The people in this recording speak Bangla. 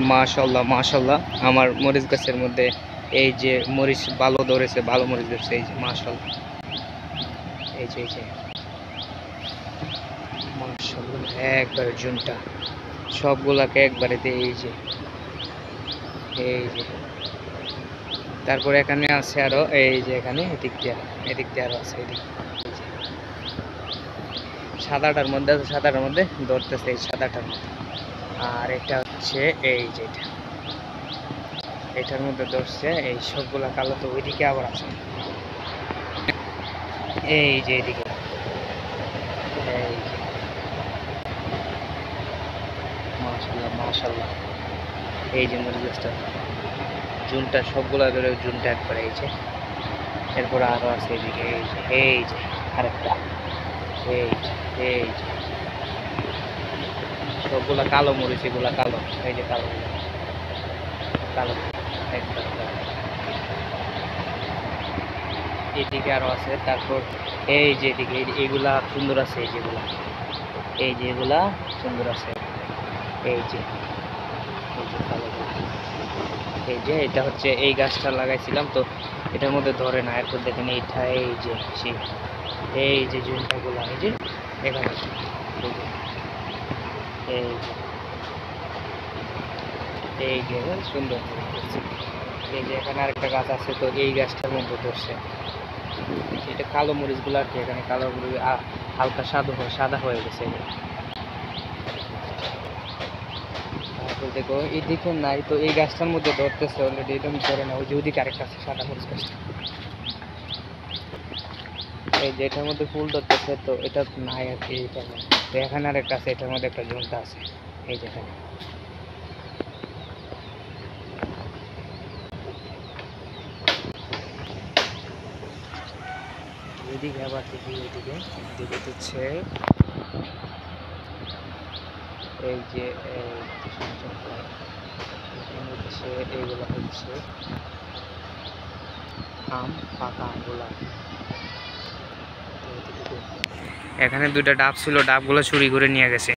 মাশাআল্লাহ মাশাআল্লাহ, আমার মরিচ গাছের মধ্যে এই যে মরিচ ভালো ধরেছে, ভালো মরিচ ধরেছে। এই যে মাশাআল্লাহ, এই যে মাশাআল্লাহ, একবারে ঝুনটা সবগুলাকে একবারে দিয়ে। এই যে তারপরে এখানে আছে আরো, এই যে এখানে এদিক দিয়ে আরো আছে। এদিক সাদাটার মধ্যে আছে, সাদাটার মধ্যে ধরতেছে, এই সাদাটার মধ্যে। আর এটা হচ্ছে এই যে এটার মধ্যে ধরছে। এই সবগুলা কালো, তো ওইদিকে আবার আছে। এই যে এদিকে, এই যে মাশাআল্লাহ মাশাআল্লাহ, এই যে মরিচ গাছটা জুনটা সবগুলা ধরে, জুনটা একবার। এই যে এরপর আরো আছে এদিকে, এই যে আরেকটা, এই যে সবগুলা কালো মরিচ, এগুলা কালো। এই যে কালো কালো একবার। এদিকে আরো আছে। তারপর এই যে এদিকে এগুলা সুন্দর আছে, এই যে এগুলা সুন্দর আছে। এই যে কালো, এই যে এটা হচ্ছে এই গাছটা লাগাইছিলাম, তো এটার মধ্যে ধরে না। এরপর দেখেন এইটা, এই যে ঝুনটাগুলা, এই যে এখানে, এই যে সুন্দর। এই যে এখানে আরেকটা গাছ আছে, তো এই গাছটার মধ্যে ধরছে। এটা কালো মরিচগুলো আর কি, এখানে কালো মরিচ হালকা সাদা হয়ে গেছে। তারপর দেখো এদিকে নাই, তো এই গাছটার মধ্যে ধরতেছে অলরেডি, এটা ধরে না। ওই যে ওদিকে আরেকটা আছে সাদা মরিচ গাছটা, এই যে এটার মধ্যে ফুল ধরতেছে, তো এটা নাই আর কি। এটা তো এখানে আরেকটা আছে, এটার মধ্যে একটা ঝুনটা আছে। এই যে এখানে এদিকে আবার দেখি, এদিকে হচ্ছে এই যে হচ্ছে এইগুলো হচ্ছে আম, পাকা আমগুলা। এখানে দুইটা ডাব ছিল, ডাবগুলো চুরি করে নিয়ে গেছে।